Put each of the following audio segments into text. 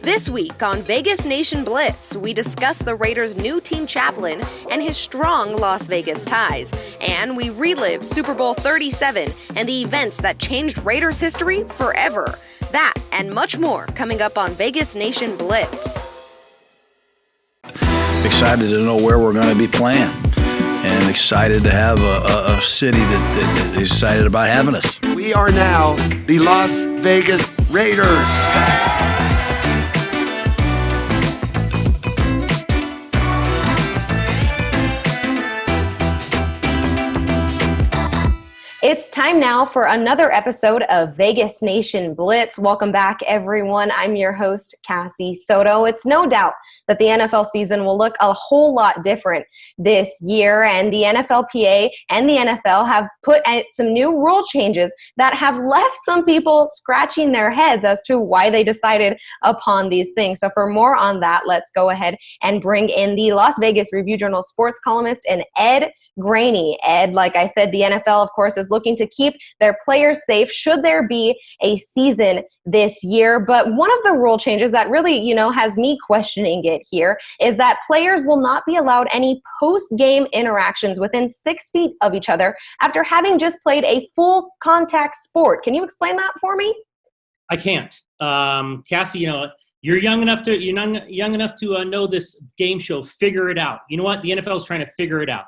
This week on Vegas Nation Blitz, we discuss the Raiders' new team chaplain and his strong Las Vegas ties. And we relive Super Bowl XXXVII and the events that changed Raiders history forever. That and much more coming up on Vegas Nation Blitz. Excited to know where we're going to be playing and excited to have a city that is excited about having us. We are now the Las Vegas Raiders. It's time now for another episode of Vegas Nation Blitz. Welcome back, everyone. I'm your host, Cassie Soto. It's no doubt that the NFL season will look a whole lot different this year, and the NFLPA and the NFL have put out some new rule changes that have left some people scratching their heads as to why they decided upon these things. So for more on that, let's go ahead and bring in the Las Vegas Review-Journal sports columnist and Ed Graney. Ed, like I said, the NFL, of course, is looking to keep their players safe should there be a season this year. But one of the rule changes that really, has me questioning it here is that players will not be allowed any post-game interactions within 6 feet of each other after having just played a full contact sport. Can you explain that for me? I can't. Cassie, you're young enough to know this game show, Figure It Out. You know what? The NFL is trying to figure it out.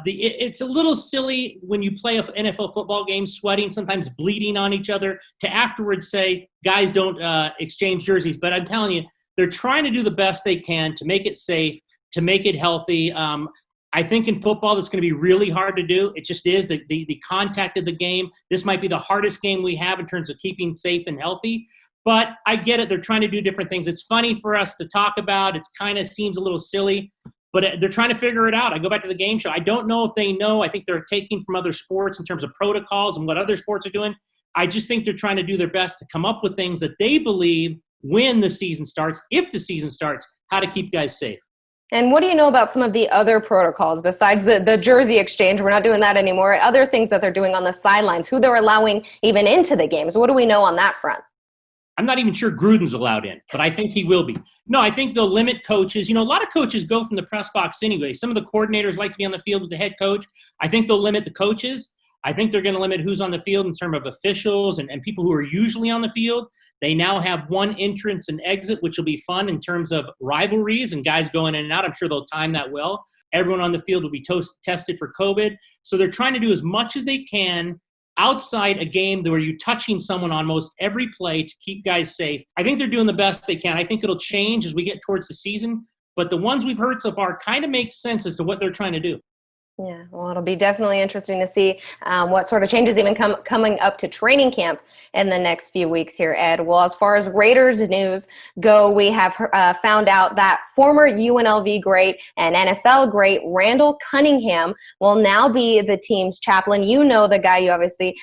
It's a little silly when you play an NFL football game, sweating, sometimes bleeding on each other, to afterwards say, guys, don't exchange jerseys. But I'm telling you, they're trying to do the best they can to make it safe, to make it healthy. I think in football, that's going to be really hard to do. It just is. The contact of the game, this might be the hardest game we have in terms of keeping safe and healthy. But I get it. They're trying to do different things. It's funny for us to talk about. It kind of seems a little silly. But they're trying to figure it out. I go back to the game show. I don't know if they know. I think they're taking from other sports in terms of protocols and what other sports are doing. I just think they're trying to do their best to come up with things that they believe when the season starts, if the season starts, how to keep guys safe. And what do you know about some of the other protocols besides the jersey exchange? We're not doing that anymore. Other things that they're doing on the sidelines, who they're allowing even into the games. What do we know on that front? I'm not even sure Gruden's allowed in, but I think he will be. No, I think they'll limit coaches. A lot of coaches go from the press box anyway. Some of the coordinators like to be on the field with the head coach. I think they'll limit the coaches. I think they're going to limit who's on the field in terms of officials and people who are usually on the field. They now have one entrance and exit, which will be fun in terms of rivalries and guys going in and out. I'm sure they'll time that well. Everyone on the field will be tested for COVID. So they're trying to do as much as they can outside a game where you're touching someone on most every play to keep guys safe. I think they're doing the best they can. I think it'll change as we get towards the season. But the ones we've heard so far kind of make sense as to what they're trying to do. Yeah, well, it'll be definitely interesting to see what sort of changes even coming up to training camp in the next few weeks here, Ed. Well, as far as Raiders news go, we have found out that former UNLV great and NFL great Randall Cunningham will now be the team's chaplain. You know the guy. You obviously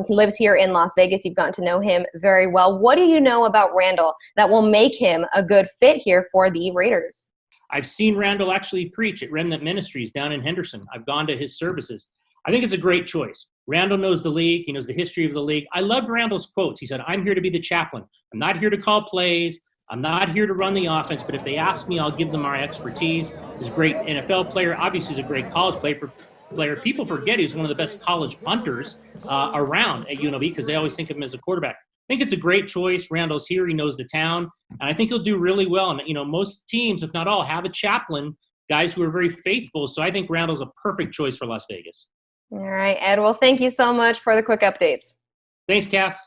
lives here in Las Vegas. You've gotten to know him very well. What do you know about Randall that will make him a good fit here for the Raiders? I've seen Randall actually preach at Remnant Ministries down in Henderson. I've gone to his services. I think it's a great choice. Randall knows the league. He knows the history of the league. I loved Randall's quotes. He said, I'm here to be the chaplain. I'm not here to call plays. I'm not here to run the offense, but if they ask me, I'll give them our expertise. He's a great NFL player. Obviously, he's a great college player. People forget he's one of the best college punters around at UNLV because they always think of him as a quarterback. I think it's a great choice. Randall's here. He knows the town. And I think he'll do really well. And, most teams, if not all, have a chaplain, guys who are very faithful. So I think Randall's a perfect choice for Las Vegas. All right, Ed. Well, thank you so much for the quick updates. Thanks, Cass.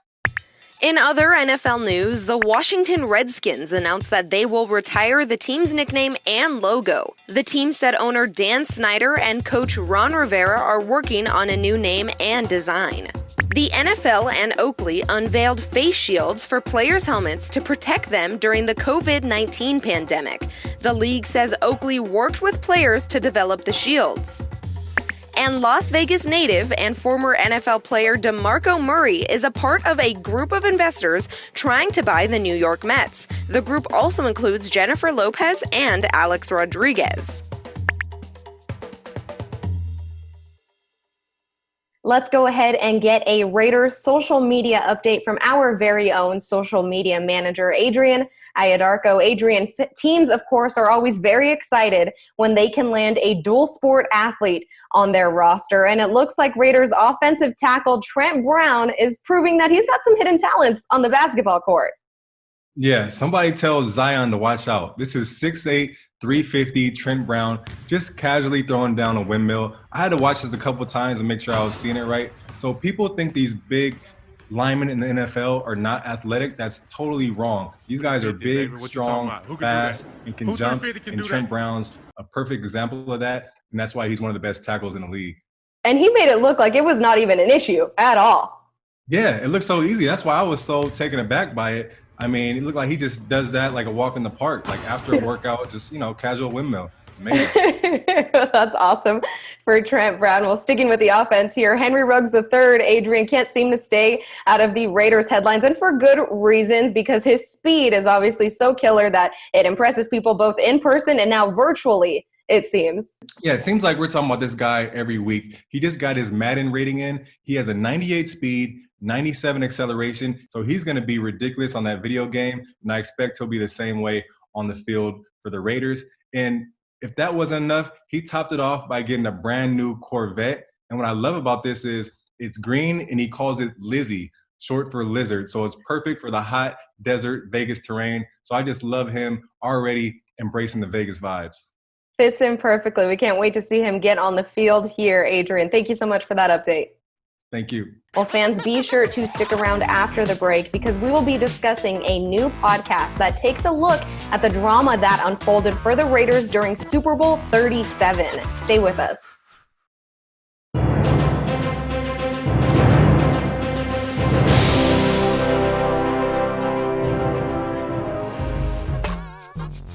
In other NFL news, the Washington Redskins announced that they will retire the team's nickname and logo. The team said owner Dan Snyder and coach Ron Rivera are working on a new name and design. The NFL and Oakley unveiled face shields for players' helmets to protect them during the COVID-19 pandemic. The league says Oakley worked with players to develop the shields. And Las Vegas native and former NFL player DeMarco Murray is a part of a group of investors trying to buy the New York Mets. The group also includes Jennifer Lopez and Alex Rodriguez. Let's go ahead and get a Raiders social media update from our very own social media manager, Adrian Iadarko. Adrian, teams, of course, are always very excited when they can land a dual sport athlete on their roster. And it looks like Raiders offensive tackle Trent Brown is proving that he's got some hidden talents on the basketball court. Yeah, somebody tell Zion to watch out. This is 6'8", 350 Trent Brown, just casually throwing down a windmill. I had to watch this a couple times and make sure I was seeing it right. So people think these big linemen in the NFL are not athletic. That's totally wrong. These guys are big, strong, fast, and can jump. And Trent Brown's a perfect example of that. And that's why he's one of the best tackles in the league. And he made it look like it was not even an issue at all. Yeah, it looked so easy. That's why I was so taken aback by it. I mean, it looked like he just does that like a walk in the park, like after a workout, just, casual windmill. That's awesome for Trent Brown. Well, sticking with the offense here, Henry Ruggs III, Adrian, can't seem to stay out of the Raiders headlines, and for good reasons, because his speed is obviously so killer that it impresses people both in person and now virtually, it seems. Yeah, it seems like we're talking about this guy every week. He just got his Madden rating in. He has a 98 speed, 97 acceleration, so he's going to be ridiculous on that video game, and I expect he'll be the same way on the field for the Raiders. And if that wasn't enough, he topped it off by getting a brand new Corvette. And what I love about this is it's green, and he calls it Lizzie, short for lizard. So it's perfect for the hot desert Vegas terrain. So I just love him already embracing the Vegas vibes. Fits in perfectly. We can't wait to see him get on the field here, Adrian. Thank you so much for that update. Thank you. Well, fans, be sure to stick around after the break because we will be discussing a new podcast that takes a look at the drama that unfolded for the Raiders during Super Bowl XXXVII. Stay with us.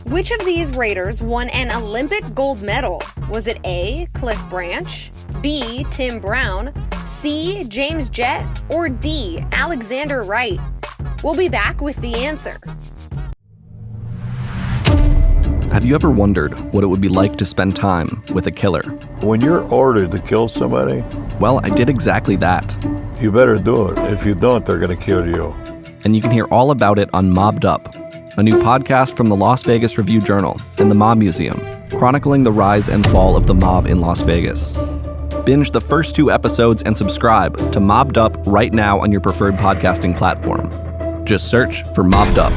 Which of these Raiders won an Olympic gold medal? Was it A, Cliff Branch, B, Tim Brown, C, James Jett, or D, Alexander Wright? We'll be back with the answer. Have you ever wondered what it would be like to spend time with a killer? When you're ordered to kill somebody, Well, I did exactly that. you better do it. If you don't, they're going to kill you. And you can hear all about it on Mobbed Up, a new podcast from the Las Vegas Review-Journal and the Mob Museum, chronicling the rise and fall of the mob in Las Vegas. Binge the first 2 episodes and subscribe to Mobbed Up right now on your preferred podcasting platform. Just search for Mobbed Up.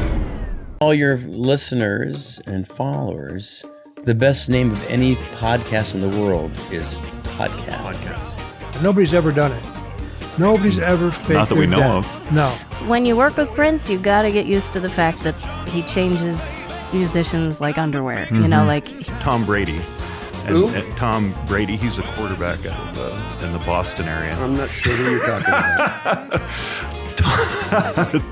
All your listeners and followers, the best name of any podcast in the world is podcast. Nobody's ever done it. Nobody's ever faked Not that we their know death. of. No. When you work with Prince, you got to get used to the fact that he changes musicians like underwear. Mm-hmm. You know, like Tom Brady. Who? And Tom Brady, he's a quarterback in the Boston area. I'm not sure who you're talking about.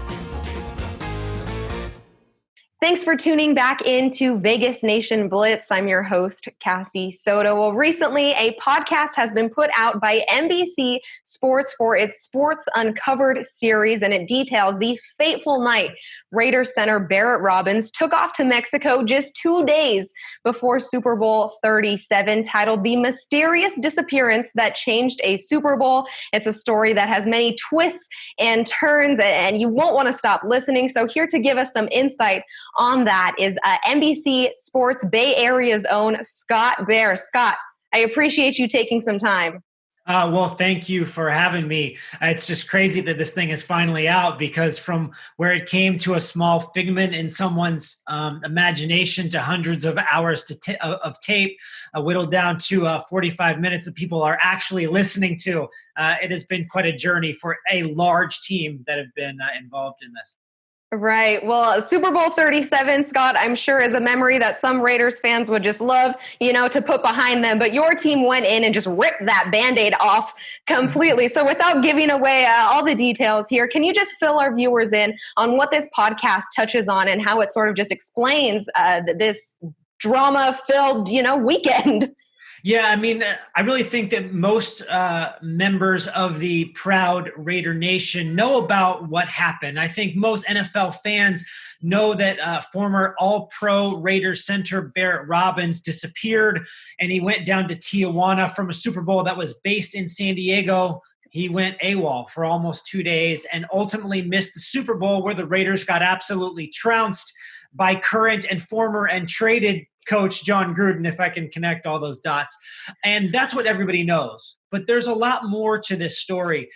Thanks for tuning back into Vegas Nation Blitz. I'm your host, Cassie Soto. Well, recently, a podcast has been put out by NBC Sports for its Sports Uncovered series, and it details the fateful night Raiders center Barret Robbins took off to Mexico just 2 days before Super Bowl XXXVII, titled The Mysterious Disappearance That Changed a Super Bowl. It's a story that has many twists and turns, and you won't want to stop listening. So here to give us some insight on that is NBC Sports Bay Area's own Scott Bair. Scott, I appreciate you taking some time. Well, thank you for having me. It's just crazy that this thing is finally out, because from where it came to a small figment in someone's imagination to hundreds of hours of tape, whittled down to 45 minutes that people are actually listening to, it has been quite a journey for a large team that have been involved in this. Right. Well, Super Bowl XXXVII, Scott, I'm sure is a memory that some Raiders fans would just love, to put behind them. But your team went in and just ripped that Band-Aid off completely. So without giving away all the details here, can you just fill our viewers in on what this podcast touches on and how it sort of just explains this drama-filled, weekend? Yeah, I mean, I really think that most members of the proud Raider Nation know about what happened. I think most NFL fans know that former All-Pro Raiders center Barret Robbins disappeared, and he went down to Tijuana from a Super Bowl that was based in San Diego. he went AWOL for almost 2 days and ultimately missed the Super Bowl, where the Raiders got absolutely trounced by current and former and traded coach John Gruden, if I can connect all those dots. And that's what everybody knows. But there's a lot more to this story.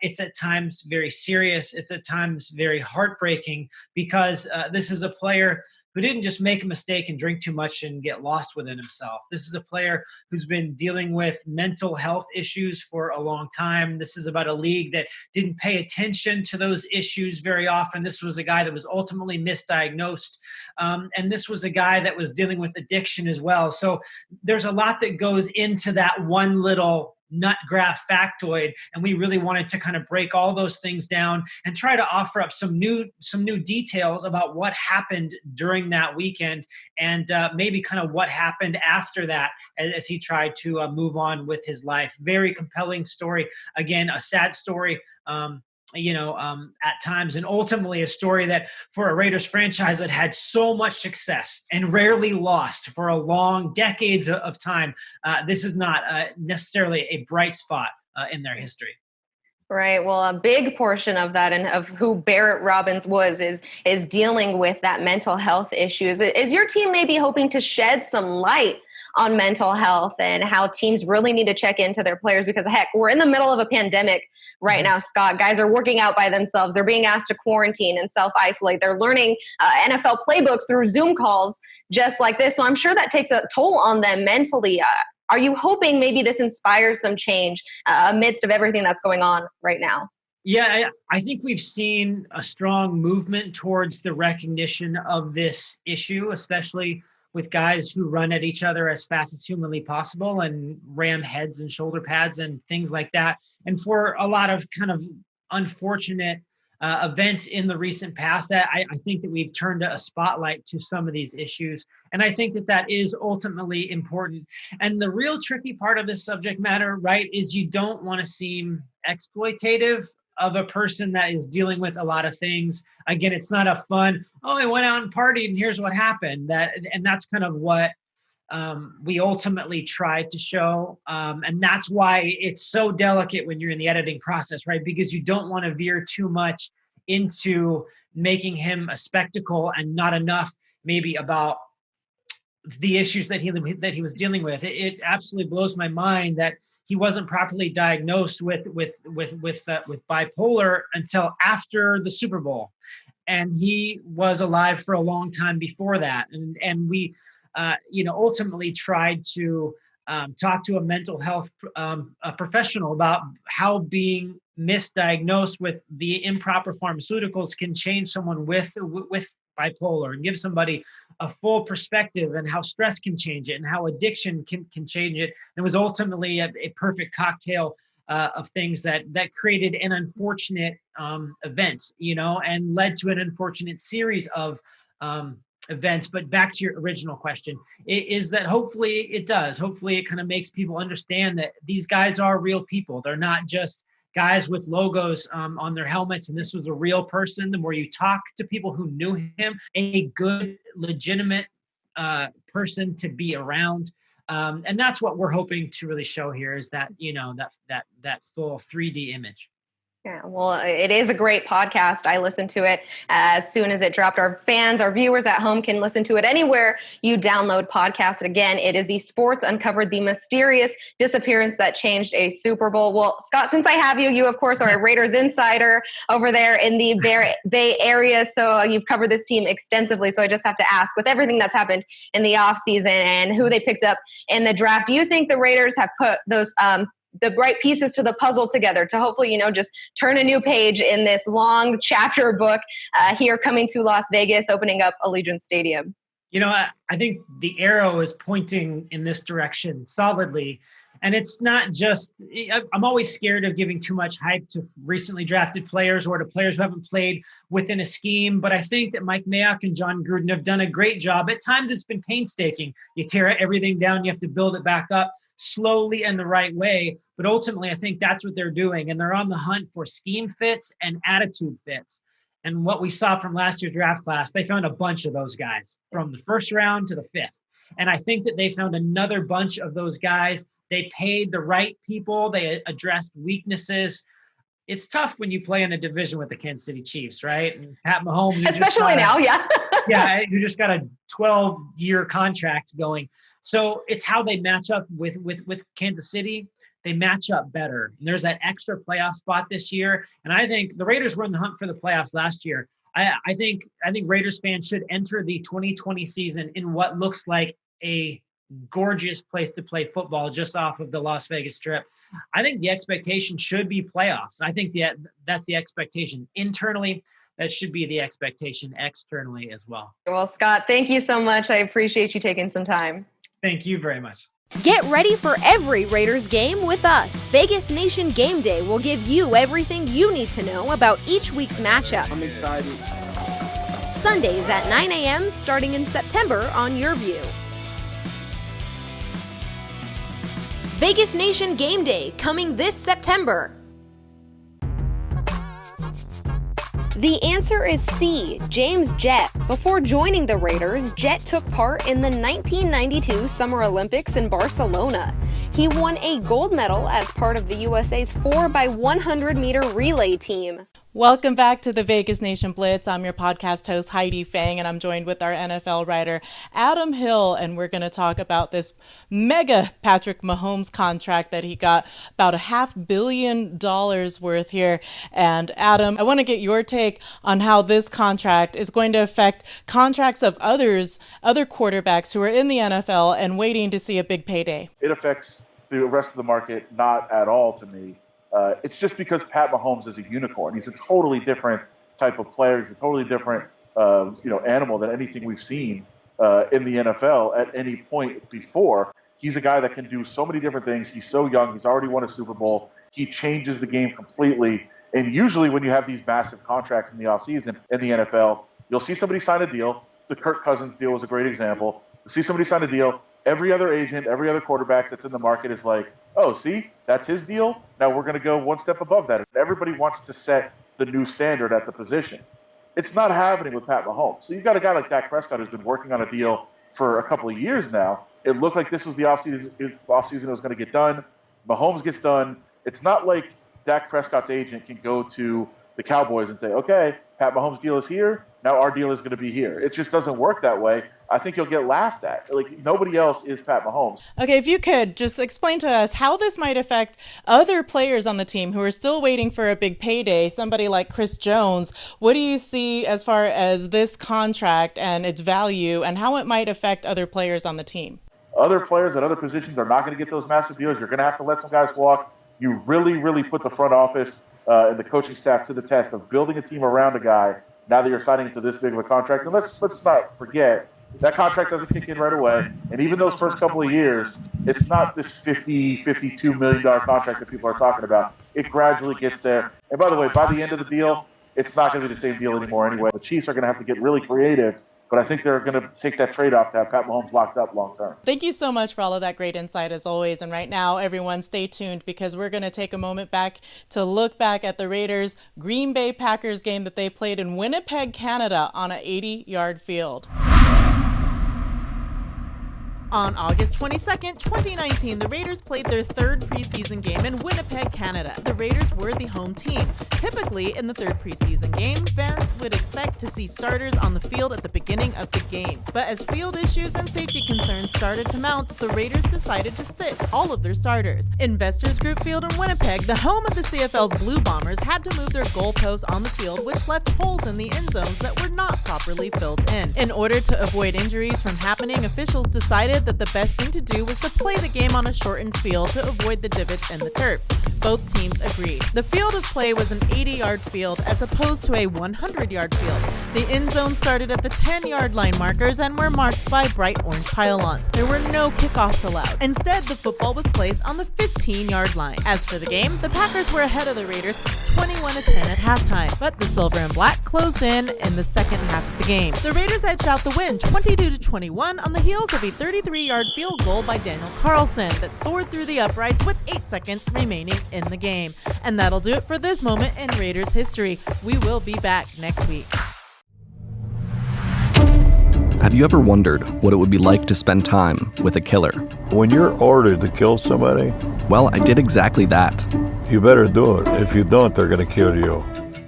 It's at times very serious. It's at times very heartbreaking, because this is a player who didn't just make a mistake and drink too much and get lost within himself. This is a player who's been dealing with mental health issues for a long time. This is about a league that didn't pay attention to those issues very often. This was a guy that was ultimately misdiagnosed. And this was a guy that was dealing with addiction as well. So there's a lot that goes into that one little nut graph factoid, and we really wanted to kind of break all those things down and try to offer up some new details about what happened during that weekend, and maybe kind of what happened after that as he tried to move on with his life. Very compelling story. Again, a sad story. At times, and ultimately a story that for a Raiders franchise that had so much success and rarely lost for a long decades of time, this is not necessarily a bright spot in their history. Right. Well, a big portion of that and of who Barret Robbins was is dealing with that mental health issues. Is your team maybe hoping to shed some light on mental health and how teams really need to check into their players? Because heck, we're in the middle of a pandemic right now, Scott. Guys are working out by themselves. They're being asked to quarantine and self-isolate. They're learning NFL playbooks through Zoom calls just like this. So I'm sure that takes a toll on them mentally. Are you hoping maybe this inspires some change amidst of everything that's going on right now? Yeah, I think we've seen a strong movement towards the recognition of this issue, especially with guys who run at each other as fast as humanly possible and ram heads and shoulder pads and things like that. And for a lot of kind of unfortunate events in the recent past, I think that we've turned a spotlight to some of these issues. And I think that that is ultimately important. And the real tricky part of this subject matter, right, is you don't want to seem exploitative of a person that is dealing with a lot of things. Again, it's not a fun, I went out and partied and here's what happened. And that's kind of what we ultimately tried to show. And that's why it's so delicate when you're in the editing process, right? Because you don't want to veer too much into making him a spectacle and not enough maybe about the issues that he was dealing with. It absolutely blows my mind that he wasn't properly diagnosed with bipolar until after the Super Bowl, and he was alive for a long time before that. And we, ultimately tried to talk to a mental health professional about how being misdiagnosed with the improper pharmaceuticals can change someone with bipolar, and give somebody a full perspective, and how stress can change it and how addiction can change it. It was ultimately a perfect cocktail of things that created an unfortunate event, and led to an unfortunate series of events. But back to your original question, is that hopefully it kind of makes people understand that these guys are real people. They're not just guys with logos on their helmets, and this was a real person. The more you talk to people who knew him, a good, legitimate person to be around. And that's what we're hoping to really show here, is that, that full 3D image. Yeah, well, it is a great podcast. I listened to it as soon as it dropped. Our fans, our viewers at home can listen to it anywhere you download podcasts. Again, it is the Sports Uncovered, the mysterious disappearance that changed a Super Bowl. Well, Scott, since I have you, you, of course, are a Raiders insider over there in the Bay Area. So you've covered this team extensively. So I just have to ask, with everything that's happened in the offseason and who they picked up in the draft, do you think the Raiders have put those the right pieces to the puzzle together to hopefully, just turn a new page in this long chapter book here coming to Las Vegas, opening up Allegiant Stadium? I think the arrow is pointing in this direction solidly. And it's not just, I'm always scared of giving too much hype to recently drafted players or to players who haven't played within a scheme. But I think that Mike Mayock and John Gruden have done a great job. At times it's been painstaking. You tear everything down, you have to build it back up slowly and the right way. But ultimately, I think that's what they're doing. And they're on the hunt for scheme fits and attitude fits. And what we saw from last year's draft class, they found a bunch of those guys from the first round to the fifth. And I think that they found another bunch of those guys. They paid the right people. They addressed weaknesses. It's tough when you play in a division with the Kansas City Chiefs, right? And Pat Mahomes, especially now, yeah. Yeah, you just got a 12-year contract going. So it's how they match up with Kansas City. They match up better. And there's that extra playoff spot this year. And I think the Raiders were in the hunt for the playoffs last year. I think Raiders fans should enter the 2020 season in what looks like a gorgeous place to play football just off of the Las Vegas Strip. I think the expectation should be playoffs. I think that's the expectation internally. That should be the expectation externally as well. Well, Scott, thank you so much. I appreciate you taking some time. Thank you very much. Get ready for every Raiders game with us. Vegas Nation Game Day will give you everything you need to know about each week's matchup. I'm excited. Sundays at 9 a.m. starting in September on Your View. Vegas Nation Game Day coming this September. The answer is C, James Jett. Before joining the Raiders, Jett took part in the 1992 Summer Olympics in Barcelona. He won a gold medal as part of the USA's 4x100 meter relay team. Welcome back to the Vegas Nation Blitz. I'm your podcast host, Heidi Fang, and I'm joined with our NFL writer, Adam Hill, and we're going to talk about this mega Patrick Mahomes contract that he got, about $500 million worth here. And Adam, I want to get your take on how this contract is going to affect contracts of other quarterbacks who are in the NFL and waiting to see a big payday. It affects the rest of the market not at all to me. It's just because Pat Mahomes is a unicorn. He's a totally different type of player. He's a totally different, animal than anything we've seen in the NFL at any point before. He's a guy that can do so many different things. He's so young. He's already won a Super Bowl. He changes the game completely. And usually when you have these massive contracts in the offseason in the NFL, you'll see somebody sign a deal. The Kirk Cousins deal was a great example. You'll see somebody sign a deal. Every other agent, every other quarterback that's in the market is like, oh, see, that's his deal. Now we're going to go one step above that. And everybody wants to set the new standard at the position. It's not happening with Pat Mahomes. So you've got a guy like Dak Prescott who's been working on a deal for a couple of years now. It looked like this was the offseason that was going to get done. Mahomes gets done. It's not like Dak Prescott's agent can go to the Cowboys and say, okay, Pat Mahomes' deal is here. Now our deal is going to be here. It just doesn't work that way. I think you'll get laughed at. Like, nobody else is Pat Mahomes. Okay, if you could just explain to us how this might affect other players on the team who are still waiting for a big payday, somebody like Chris Jones. What do you see as far as this contract and its value and how it might affect other players on the team? Other players at other positions are not going to get those massive deals. You're going to have to let some guys walk. You really, really put the front office and the coaching staff to the test of building a team around a guy now that you're signing into this big of a contract. And let's not forget, that contract doesn't kick in right away. And even those first couple of years, it's not this $52 million contract that people are talking about. It gradually gets there. And by the way, by the end of the deal, it's not going to be the same deal anymore anyway. The Chiefs are going to have to get really creative, but I think they're going to take that trade-off to have Pat Mahomes locked up long term. Thank you so much for all of that great insight as always. And right now, everyone stay tuned because we're going to take a moment back to look back at the Raiders' Green Bay Packers game that they played in Winnipeg, Canada on an 80-yard field. On August 22nd, 2019, the Raiders played their third preseason game in Winnipeg, Canada. The Raiders were the home team. Typically, in the third preseason game, fans would expect to see starters on the field at the beginning of the game. But as field issues and safety concerns started to mount, the Raiders decided to sit all of their starters. Investors Group Field in Winnipeg, the home of the CFL's Blue Bombers, had to move their goalposts on the field, which left holes in the end zones that were not properly filled in. In order to avoid injuries from happening, officials decided that the best thing to do was to play the game on a shortened field to avoid the divots in the turf. Both teams agreed. The field of play was an 80-yard field as opposed to a 100-yard field. The end zone started at the 10-yard line markers and were marked by bright orange pylons. There were no kickoffs allowed. Instead, the football was placed on the 15-yard line. As for the game, the Packers were ahead of the Raiders 21-10 at halftime, but the Silver and Black closed in the second half of the game. The Raiders edged out the win 22-21 on the heels of a 33-yard field goal by Daniel Carlson that soared through the uprights with 8 seconds remaining in the game. And that'll do it for this moment in Raiders history. We will be back next week. Have you ever wondered what it would be like to spend time with a killer? When you're ordered to kill somebody, well, I did exactly that. You better do it. If you don't, they're going to kill you.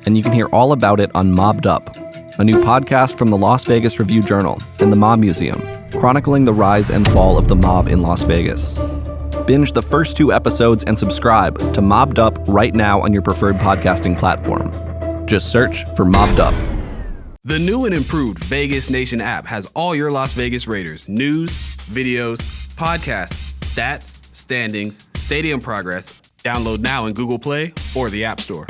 And you can hear all about it on Mobbed Up, a new podcast from the Las Vegas Review-Journal and the Mob Museum, chronicling the rise and fall of the mob in Las Vegas. Binge the first 2 episodes and subscribe to Mobbed Up right now on your preferred podcasting platform. Just search for Mobbed Up. The new and improved Vegas Nation app has all your Las Vegas Raiders news, videos, podcasts, stats, standings, stadium progress. Download now in Google Play or the App Store.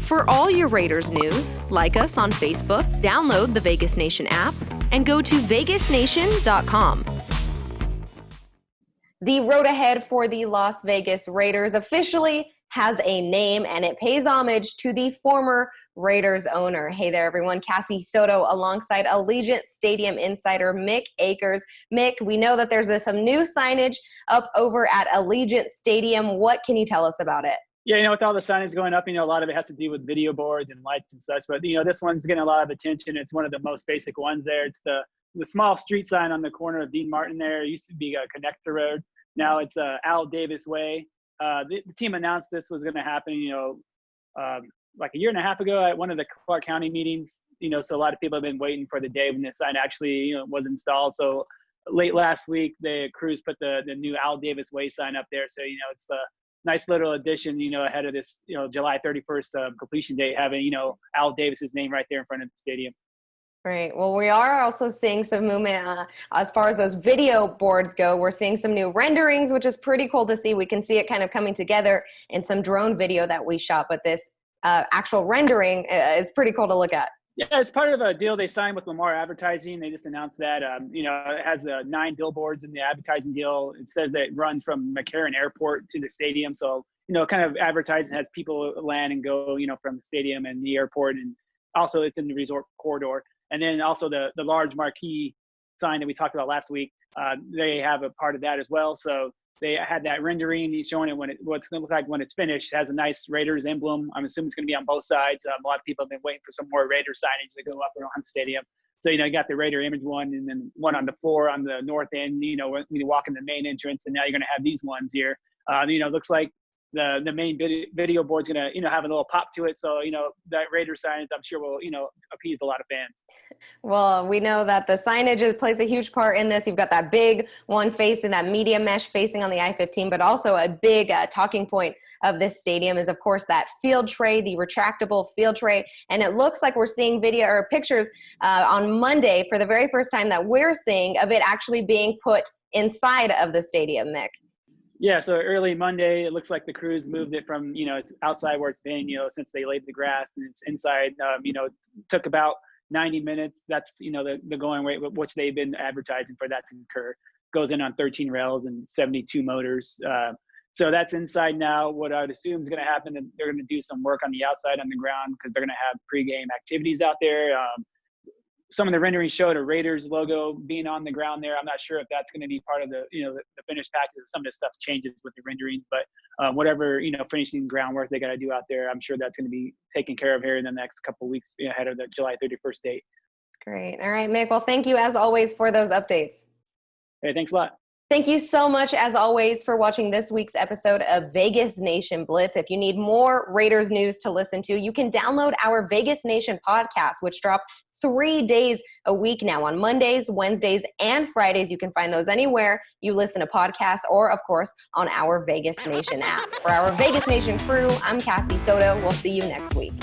For all your Raiders news, like us on Facebook, download the Vegas Nation app, and go to vegasnation.com. The road ahead for the Las Vegas Raiders officially has a name, and it pays homage to the former Raiders owner. Hey there, everyone. Cassie Soto alongside Allegiant Stadium insider Mick Akers. Mick, we know that there's some new signage up over at Allegiant Stadium. What can you tell us about it? Yeah, with all the signage going up, a lot of it has to do with video boards and lights and such. But, this one's getting a lot of attention. It's one of the most basic ones there. It's the small street sign on the corner of Dean Martin there. It used to be a Connector Road. Now it's Al Davis Way. The team announced this was going to happen, like a year and a half ago at one of the Clark County meetings. So a lot of people have been waiting for the day when the sign actually, was installed. So late last week, the crews put the new Al Davis Way sign up there. So, it's a nice little addition, ahead of this, July 31st completion date, having, Al Davis's name right there in front of the stadium. Right. Well, we are also seeing some movement as far as those video boards go. We're seeing some new renderings, which is pretty cool to see. We can see it kind of coming together in some drone video that we shot, but this actual rendering is pretty cool to look at. Yeah, it's part of a deal they signed with Lamar Advertising. They just announced that. It has 9 billboards in the advertising deal. It says that it runs from McCarran Airport to the stadium. So, kind of advertising has people land and go, from the stadium and the airport. And also it's in the resort corridor. And then also the large marquee sign that we talked about last week, they have a part of that as well. So they had that rendering showing it what it's going to look like when it's finished. It has a nice Raiders emblem. I'm assuming it's going to be on both sides. A lot of people have been waiting for some more Raider signage to go up around the stadium. So, you got the Raider image one and then one on the floor on the north end, when you walk in the main entrance. And now you're going to have these ones here. Looks like the main video board's going to, have a little pop to it. So, that Raider signage, I'm sure will, appease a lot of fans. Well, we know that the signage plays a huge part in this. You've got that big one facing, that media mesh facing on the I-15, but also a big talking point of this stadium is, of course, that field tray, the retractable field tray. And it looks like we're seeing video or pictures on Monday for the very first time that we're seeing of it actually being put inside of the stadium, Mick. Yeah, so early Monday, it looks like the crews moved it from, it's outside where it's been, since they laid the grass, and it's inside, it took about 90 minutes. That's, the going rate, which they've been advertising for that to occur. Goes in on 13 rails and 72 motors. So that's inside now. What I would assume is going to happen, is they're going to do some work on the outside on the ground because they're going to have pregame activities out there. Some of the renderings showed a Raiders logo being on the ground there. I'm not sure if that's going to be part of the, the finished package. Some of the stuff changes with the renderings, but whatever, finishing groundwork they got to do out there, I'm sure that's going to be taken care of here in the next couple of weeks ahead of the July 31st date. Great. All right, Mick. Well, thank you as always for those updates. Hey, thanks a lot. Thank you so much, as always, for watching this week's episode of Vegas Nation Blitz. If you need more Raiders news to listen to, you can download our Vegas Nation podcast, which drop 3 days a week now on Mondays, Wednesdays, and Fridays. You can find those anywhere you listen to podcasts or, of course, on our Vegas Nation app. For our Vegas Nation crew, I'm Cassie Soto. We'll see you next week.